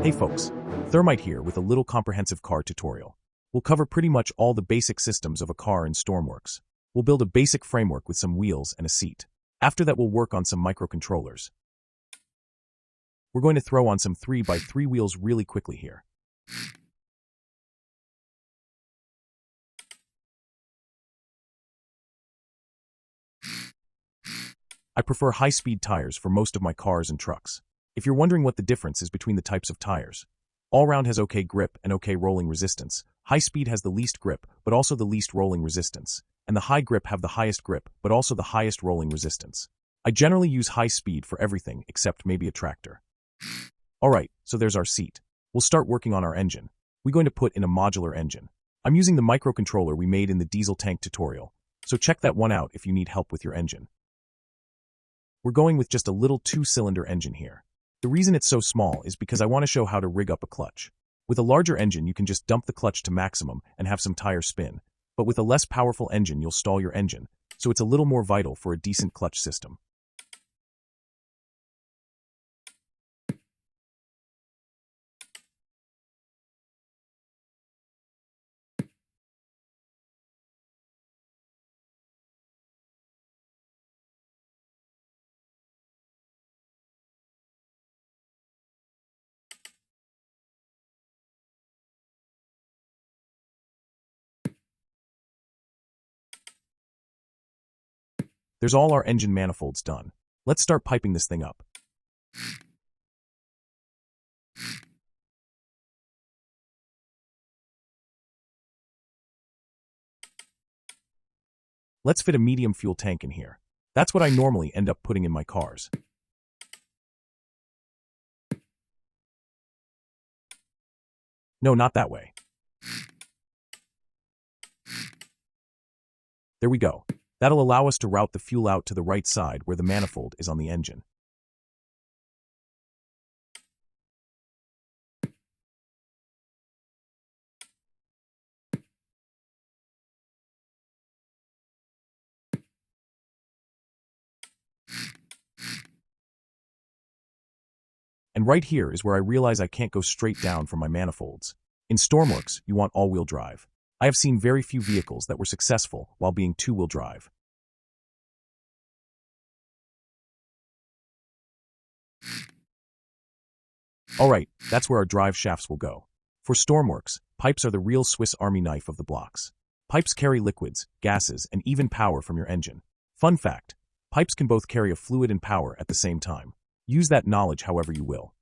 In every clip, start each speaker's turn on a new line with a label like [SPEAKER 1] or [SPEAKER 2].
[SPEAKER 1] Hey folks, Thermite here with a little comprehensive car tutorial. We'll cover pretty much all the basic systems of a car in Stormworks. We'll build a basic framework with some wheels and a seat. After that, we'll work on some microcontrollers. We're going to throw on some 3x3 wheels really quickly here. I prefer high-speed tires for most of my cars and trucks. If you're wondering what the difference is between the types of tires, all-round has okay grip and okay rolling resistance. High-speed has the least grip, but also the least rolling resistance. And the high grip have the highest grip, but also the highest rolling resistance. I generally use high-speed for everything except maybe a tractor. Alright, so there's our seat. We'll start working on our engine. We're going to put in a modular engine. I'm using the microcontroller we made in the diesel tank tutorial, so check that one out if you need help with your engine. We're going with just a little 2-cylinder engine here. The reason it's so small is because I want to show how to rig up a clutch. With a larger engine, you can just dump the clutch to maximum and have some tire spin. But with a less powerful engine, you'll stall your engine, so it's a little more vital for a decent clutch system. There's all our engine manifolds done. Let's start piping this thing up. Let's fit a medium fuel tank in here. That's what I normally end up putting in my cars. No, not that way. There we go. That'll allow us to route the fuel out to the right side where the manifold is on the engine. And right here is where I realize I can't go straight down from my manifolds. In Stormworks, you want all-wheel drive. I have seen very few vehicles that were successful while being two-wheel drive. Alright, that's where our drive shafts will go. For Stormworks, pipes are the real Swiss Army knife of the blocks. Pipes carry liquids, gases, and even power from your engine. Fun fact, pipes can both carry a fluid and power at the same time. Use that knowledge however you will.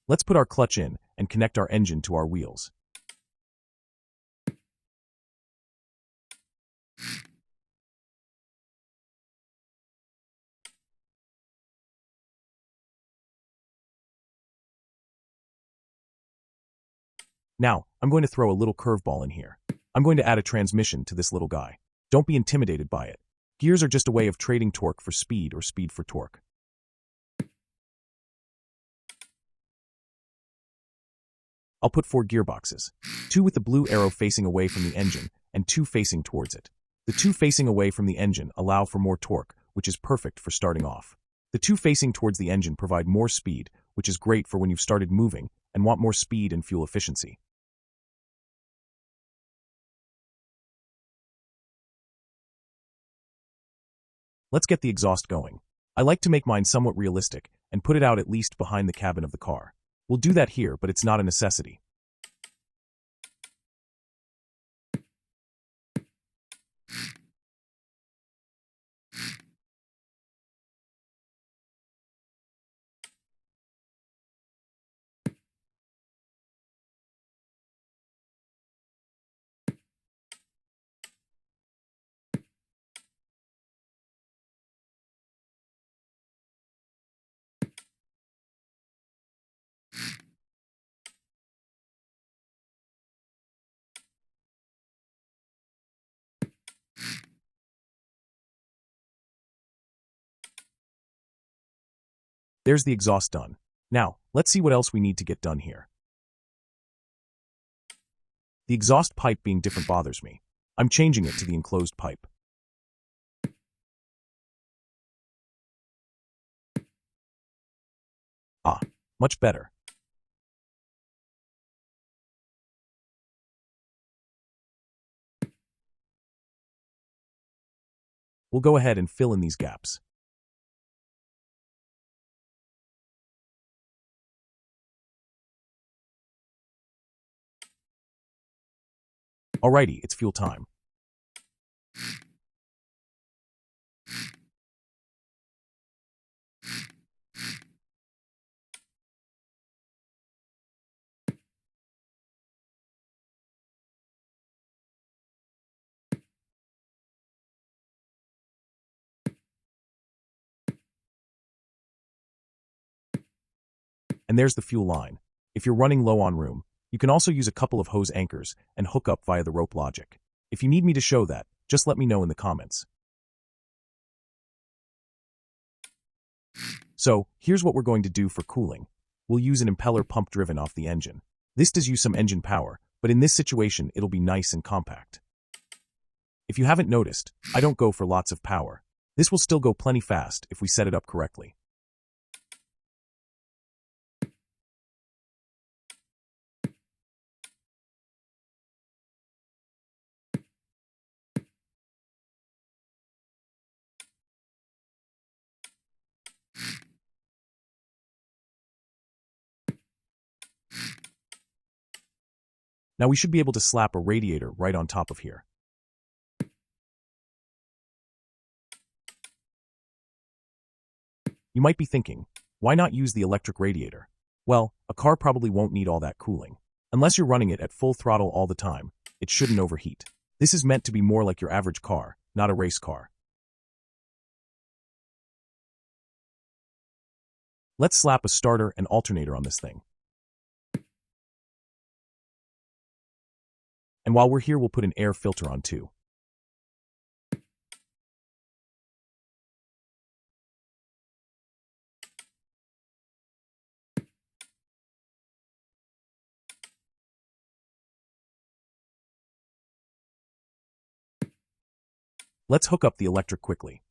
[SPEAKER 1] Let's put our clutch in and connect our engine to our wheels. Now, I'm going to throw a little curveball in here. I'm going to add a transmission to this little guy. Don't be intimidated by it. Gears are just a way of trading torque for speed or speed for torque. I'll put 4 gearboxes, 2 with the blue arrow facing away from the engine and 2 facing towards it. The 2 facing away from the engine allow for more torque, which is perfect for starting off. The 2 facing towards the engine provide more speed, which is great for when you've started moving and want more speed and fuel efficiency. Let's get the exhaust going. I like to make mine somewhat realistic and put it out at least behind the cabin of the car. We'll do that here, but it's not a necessity. There's the exhaust done. Now, let's see what else we need to get done here. The exhaust pipe being different bothers me. I'm changing it to the enclosed pipe. Ah, much better. We'll go ahead and fill in these gaps. Alrighty, it's fuel time. And there's the fuel line. If you're running low on room, you can also use a couple of hose anchors and hook up via the rope logic. If you need me to show that, just let me know in the comments. So, here's what we're going to do for cooling. We'll use an impeller pump driven off the engine. This does use some engine power, but in this situation it'll be nice and compact. If you haven't noticed, I don't go for lots of power. This will still go plenty fast if we set it up correctly. Now we should be able to slap a radiator right on top of here. You might be thinking, why not use the electric radiator? Well, a car probably won't need all that cooling. Unless you're running it at full throttle all the time, it shouldn't overheat. This is meant to be more like your average car, not a race car. Let's slap a starter and alternator on this thing. And while we're here, we'll put an air filter on too. Let's hook up the electric quickly.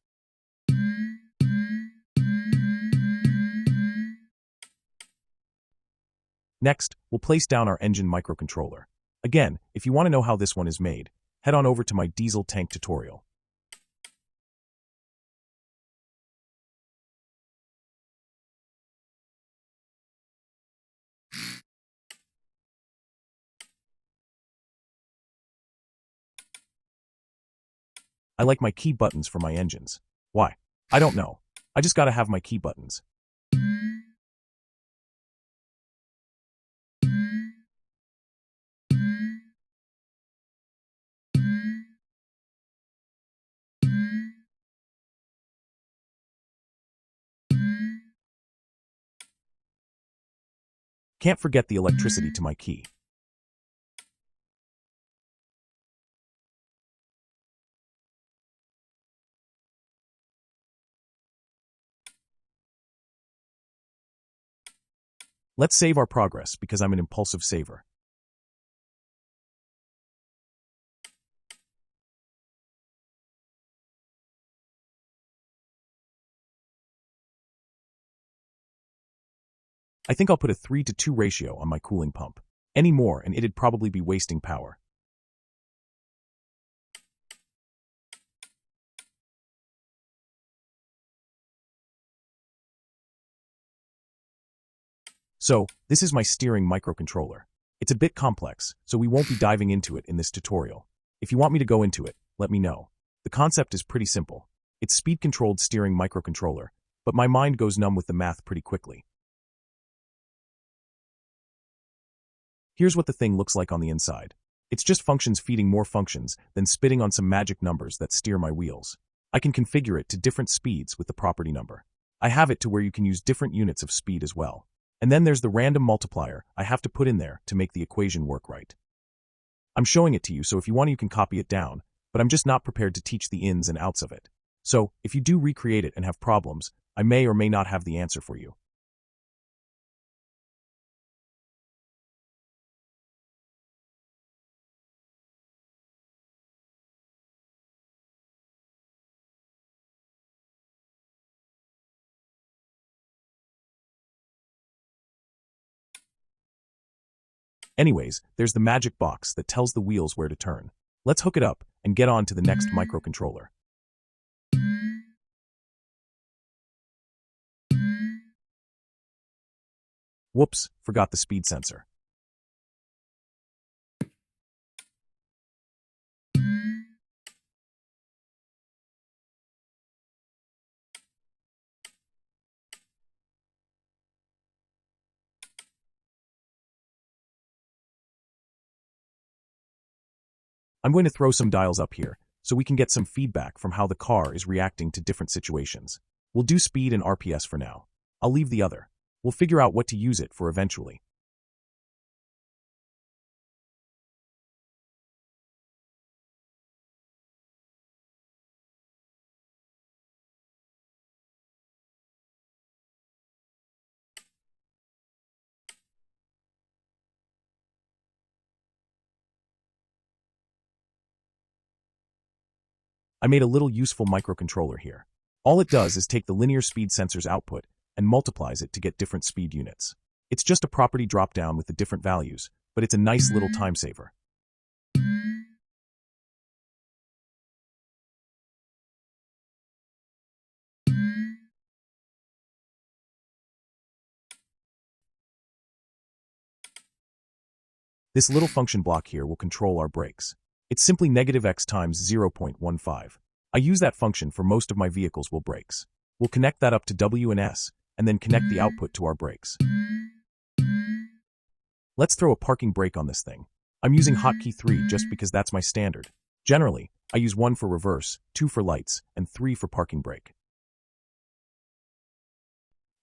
[SPEAKER 1] Next, we'll place down our engine microcontroller. Again, if you want to know how this one is made, head on over to my diesel tank tutorial. I like my key buttons for my engines. Why? I don't know. I just gotta have my key buttons. Can't forget the electricity to my key. Let's save our progress because I'm an impulsive saver. I think I'll put a 3:2 ratio on my cooling pump. Any more and it'd probably be wasting power. So, this is my steering microcontroller. It's a bit complex, so we won't be diving into it in this tutorial. If you want me to go into it, let me know. The concept is pretty simple. It's speed-controlled steering microcontroller, but my mind goes numb with the math pretty quickly. Here's what the thing looks like on the inside. It's just functions feeding more functions, then spitting on some magic numbers that steer my wheels. I can configure it to different speeds with the property number. I have it to where you can use different units of speed as well. And then there's the random multiplier I have to put in there to make the equation work right. I'm showing it to you, so if you want you can copy it down, but I'm just not prepared to teach the ins and outs of it. So, if you do recreate it and have problems, I may or may not have the answer for you. Anyways, there's the magic box that tells the wheels where to turn. Let's hook it up and get on to the next microcontroller. Whoops, forgot the speed sensor. I'm going to throw some dials up here, so we can get some feedback from how the car is reacting to different situations. We'll do speed and RPS for now. I'll leave the other. We'll figure out what to use it for eventually. I made a little useful microcontroller here. All it does is take the linear speed sensor's output and multiplies it to get different speed units. It's just a property drop-down with the different values, but it's a nice little time saver. This little function block here will control our brakes. It's simply -x times 0.15. I use that function for most of my vehicles' wheel brakes. We'll connect that up to W and S, and then connect the output to our brakes. Let's throw a parking brake on this thing. I'm using hotkey 3 just because that's my standard. Generally, I use 1 for reverse, 2 for lights, and 3 for parking brake.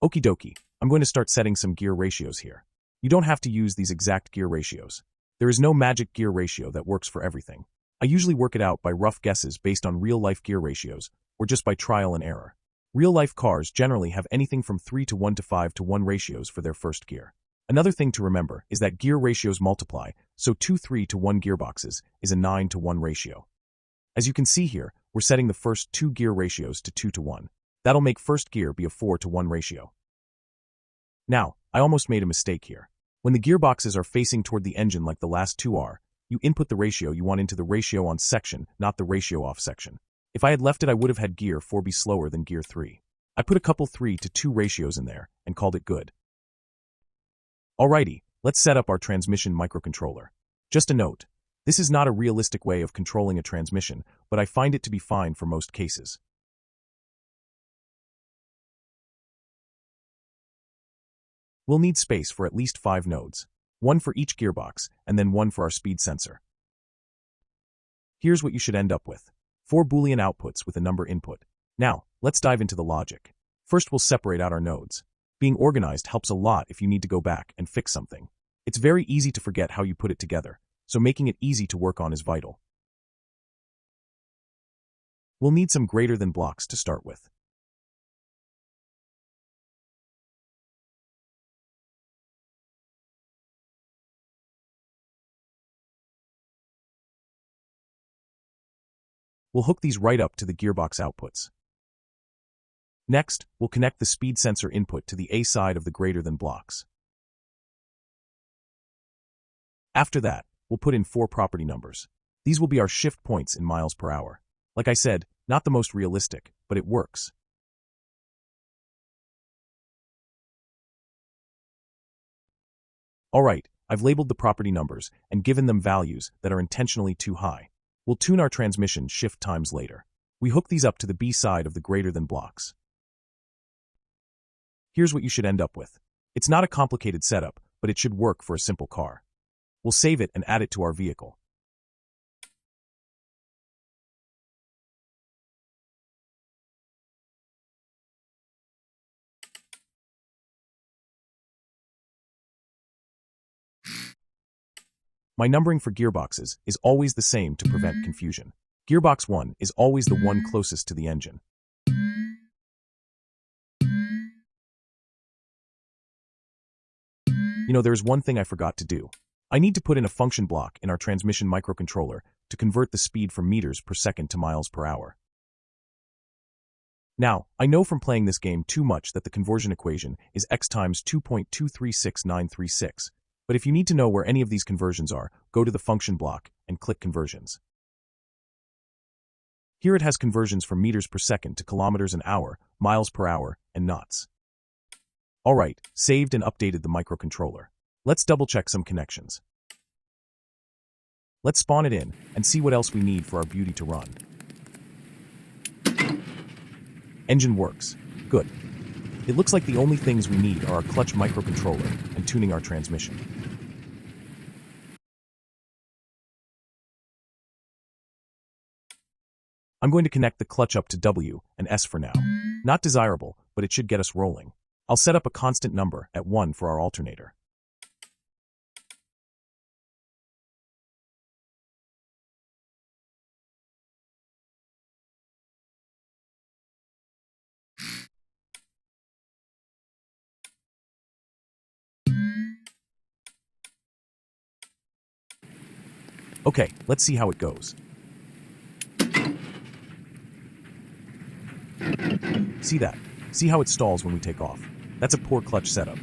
[SPEAKER 1] Okie dokie, I'm going to start setting some gear ratios here. You don't have to use these exact gear ratios. There is no magic gear ratio that works for everything. I usually work it out by rough guesses based on real-life gear ratios, or just by trial and error. Real-life cars generally have anything from 3 to 1 to 5 to 1 ratios for their first gear. Another thing to remember is that gear ratios multiply, so 2 3 to 1 gearboxes is a 9 to 1 ratio. As you can see here, we're setting the first 2 gear ratios to 2 to 1. That'll make first gear be a 4 to 1 ratio. Now, I almost made a mistake here. When the gearboxes are facing toward the engine like the last two are, you input the ratio you want into the ratio on section, not the ratio off section. If I had left it, I would have had gear 4 be slower than gear 3. I put a couple 3 to 2 ratios in there and called it good. Alrighty, let's set up our transmission microcontroller. Just a note, this is not a realistic way of controlling a transmission, but I find it to be fine for most cases. We'll need space for at least 5 nodes, 1 for each gearbox, and then 1 for our speed sensor. Here's what you should end up with. 4 Boolean outputs with a number input. Now, let's dive into the logic. First, we'll separate out our nodes. Being organized helps a lot if you need to go back and fix something. It's very easy to forget how you put it together, so making it easy to work on is vital. We'll need some greater than blocks to start with. We'll hook these right up to the gearbox outputs. Next, we'll connect the speed sensor input to the A side of the greater than blocks. After that, we'll put in 4 property numbers. These will be our shift points in miles per hour. Like I said, not the most realistic, but it works. Alright, I've labeled the property numbers and given them values that are intentionally too high. We'll tune our transmission shift times later. We hook these up to the B side of the greater than blocks. Here's what you should end up with. It's not a complicated setup, but it should work for a simple car. We'll save it and add it to our vehicle. My numbering for gearboxes is always the same to prevent confusion. Gearbox 1 is always the one closest to the engine. There's one thing I forgot to do. I need to put in a function block in our transmission microcontroller to convert the speed from meters per second to miles per hour. Now, I know from playing this game too much that the conversion equation is x times 2.236936, But if you need to know where any of these conversions are, go to the function block and click Conversions. Here it has conversions from meters per second to kilometers an hour, miles per hour, and knots. Alright, saved and updated the microcontroller. Let's double-check some connections. Let's spawn it in and see what else we need for our beauty to run. Engine works. Good. It looks like the only things we need are our clutch microcontroller and tuning our transmission. I'm going to connect the clutch up to W and S for now. Not desirable, but it should get us rolling. I'll set up a constant number at 1 for our alternator. Okay, let's see how it goes. See that? See how it stalls when we take off? That's a poor clutch setup.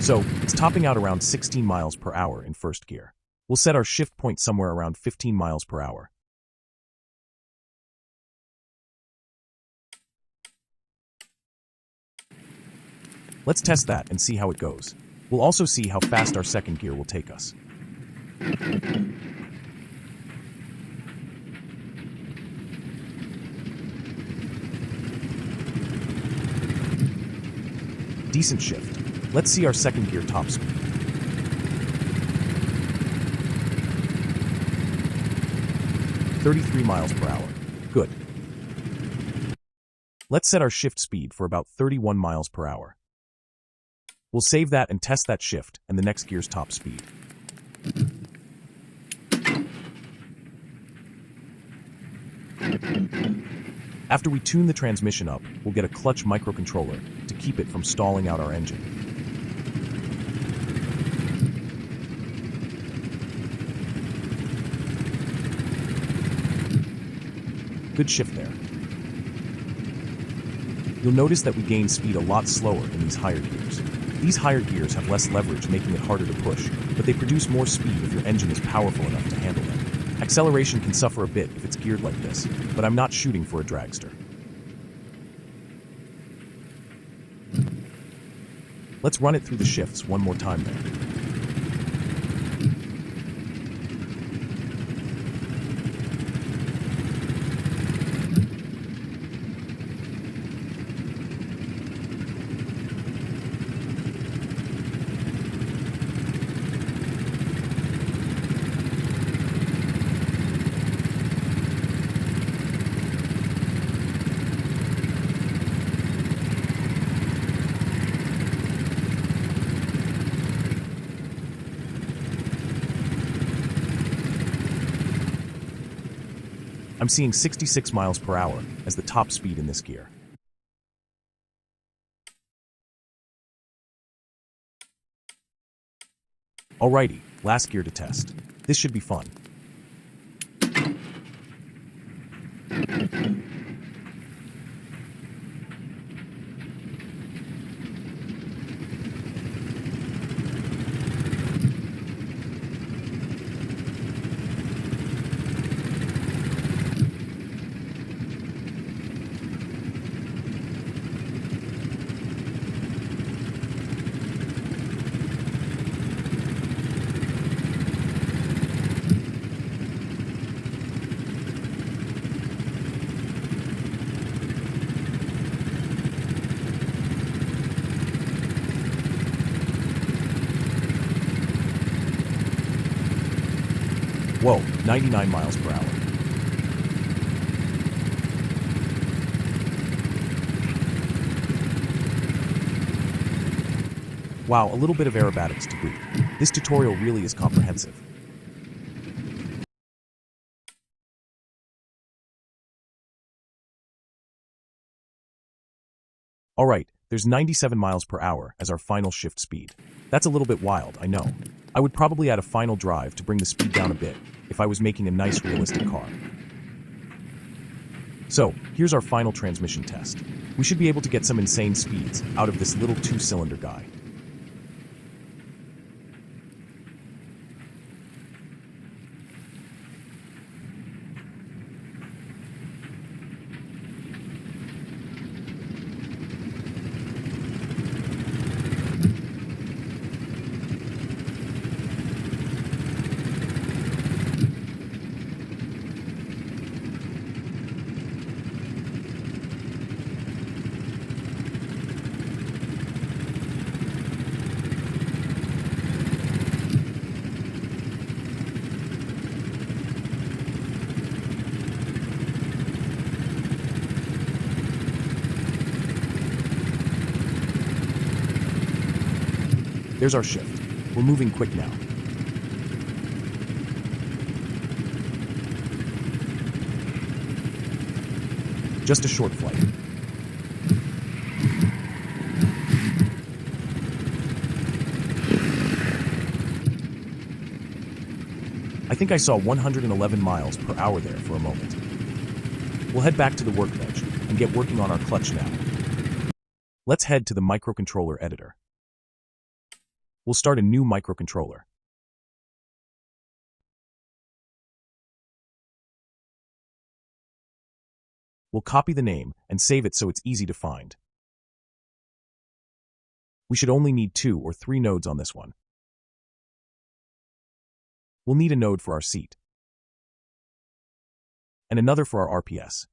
[SPEAKER 1] So, it's topping out around 16 miles per hour in first gear. We'll set our shift point somewhere around 15 miles per hour. Let's test that and see how it goes. We'll also see how fast our second gear will take us. Decent shift. Let's see our second gear top speed. (33 miles per hour). Good. Let's set our shift speed for about 31 miles per hour. We'll save that and test that shift and the next gear's top speed. After we tune the transmission up, we'll get a clutch microcontroller to keep it from stalling out our engine. Good shift there. You'll notice that we gain speed a lot slower in these higher gears. These higher gears have less leverage, making it harder to push, but they produce more speed if your engine is powerful enough to handle them. Acceleration can suffer a bit if it's geared like this, but I'm not shooting for a dragster. Let's run it through the shifts one more time there. I'm seeing 66 miles per hour as the top speed in this gear. Alrighty, last gear to test. This should be fun. Whoa, 99 miles per hour. Wow, a little bit of aerobatics to boot. This tutorial really is comprehensive. Alright, there's 97 miles per hour as our final shift speed. That's a little bit wild, I know. I would probably add a final drive to bring the speed down a bit if I was making a nice realistic car. So, here's our final transmission test. We should be able to get some insane speeds out of this little two-cylinder guy. There's our shift. We're moving quick now. Just a short flight. I think I saw 111 miles per hour there for a moment. We'll head back to the workbench and get working on our clutch now. Let's head to the microcontroller editor. We'll start a new microcontroller. We'll copy the name and save it so it's easy to find. We should only need 2 or 3 nodes on this one. We'll need a node for our seat, and another for our RPS.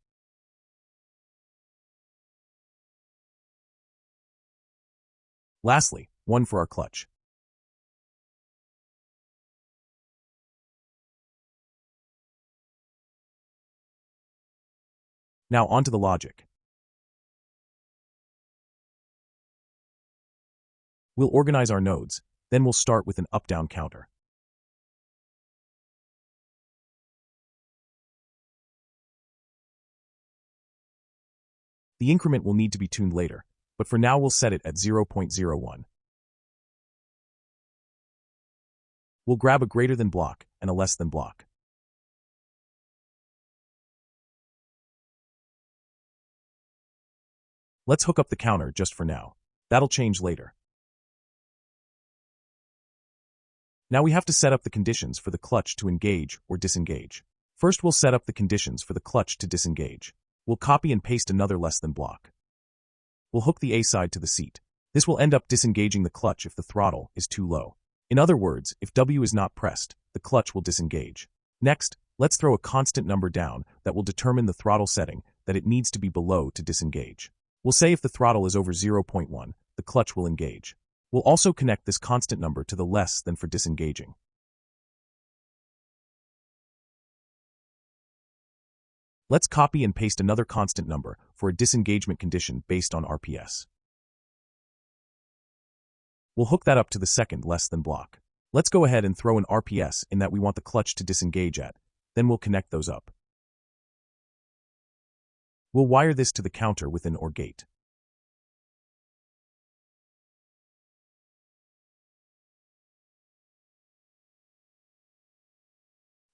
[SPEAKER 1] Lastly, one for our clutch. Now onto the logic. We'll organize our nodes, then we'll start with an up-down counter. The increment will need to be tuned later, but for now we'll set it at 0.01. We'll grab a greater than block and a less than block. Let's hook up the counter just for now. That'll change later. Now we have to set up the conditions for the clutch to engage or disengage. First we'll set up the conditions for the clutch to disengage. We'll copy and paste another less than block. We'll hook the A side to the seat. This will end up disengaging the clutch if the throttle is too low. In other words, if W is not pressed, the clutch will disengage. Next, let's throw a constant number down that will determine the throttle setting that it needs to be below to disengage. We'll say if the throttle is over 0.1, the clutch will engage. We'll also connect this constant number to the less than for disengaging. Let's copy and paste another constant number for a disengagement condition based on RPS. We'll hook that up to the second less than block. Let's go ahead and throw an RPS in that we want the clutch to disengage at, then we'll connect those up. We'll wire this to the counter with an OR gate.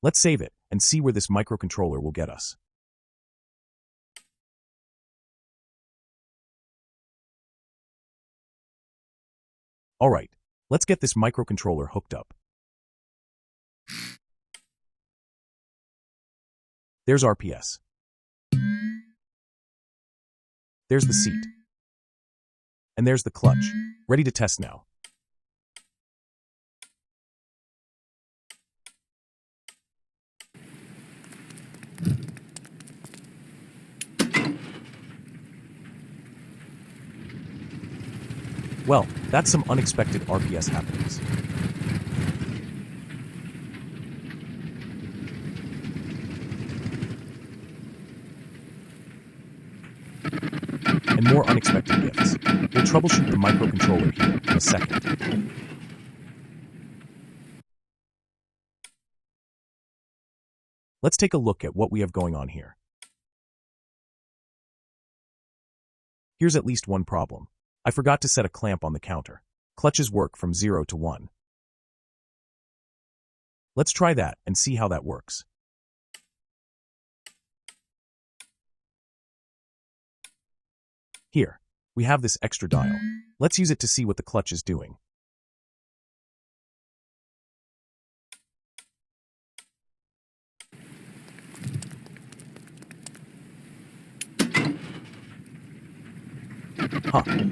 [SPEAKER 1] Let's save it and see where this microcontroller will get us. Alright, let's get this microcontroller hooked up. There's RPS. There's the seat. And there's the clutch. Ready to test now. Well, that's some unexpected RPS happenings. And more unexpected gifts. We'll troubleshoot the microcontroller here in a second. Let's take a look at what we have going on here. Here's at least one problem. I forgot to set a clamp on the counter. Clutches work from 0 to 1. Let's try that and see how that works. Here, we have this extra dial. Let's use it to see what the clutch is doing.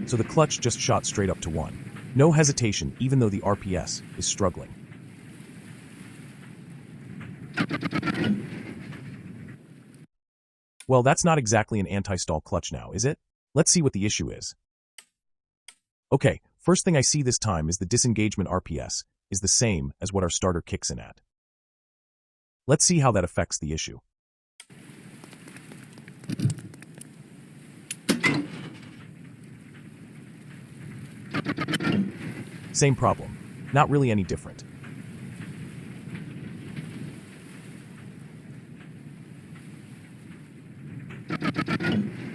[SPEAKER 1] So the clutch just shot straight up to 1. No hesitation, even though the RPS is struggling. Well, that's not exactly an anti-stall clutch now, is it? Let's see what the issue is. Okay, first thing I see this time is the disengagement RPS is the same as what our starter kicks in at. Let's see how that affects the issue. Same problem. Not really any different.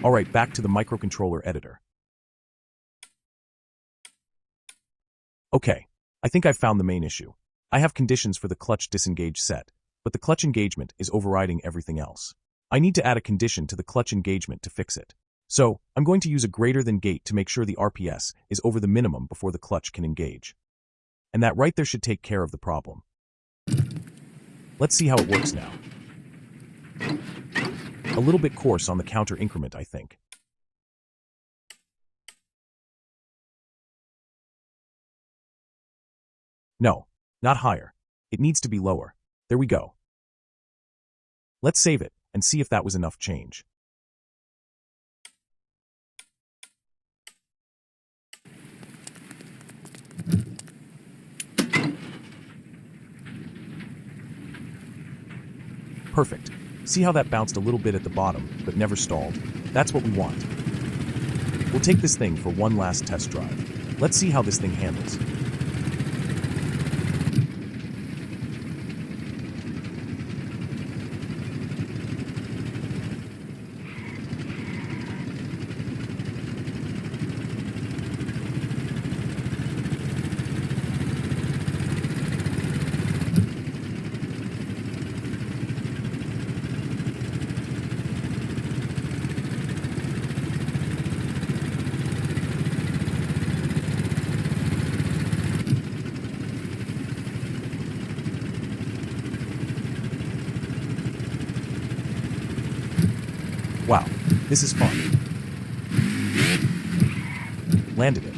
[SPEAKER 1] Alright, back to the microcontroller editor. Okay, I think I've found the main issue. I have conditions for the clutch disengage set, but the clutch engagement is overriding everything else. I need to add a condition to the clutch engagement to fix it. So, I'm going to use a greater than gate to make sure the RPS is over the minimum before the clutch can engage. And that right there should take care of the problem. Let's see how it works now. A little bit coarse on the counter increment, I think. No, not higher. It needs to be lower. There we go. Let's save it and see if that was enough change. Perfect. See how that bounced a little bit at the bottom, but never stalled? That's what we want. We'll take this thing for one last test drive. Let's see how this thing handles. Wow, this is fun. Landed it.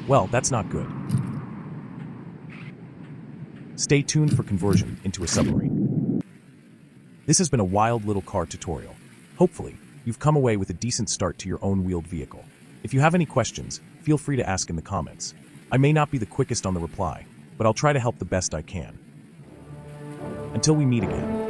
[SPEAKER 1] Well, that's not good. Stay tuned for conversion into a submarine. This has been a wild little car tutorial. Hopefully, you've come away with a decent start to your own wheeled vehicle. If you have any questions, feel free to ask in the comments. I may not be the quickest on the reply, but I'll try to help the best I can. Until we meet again.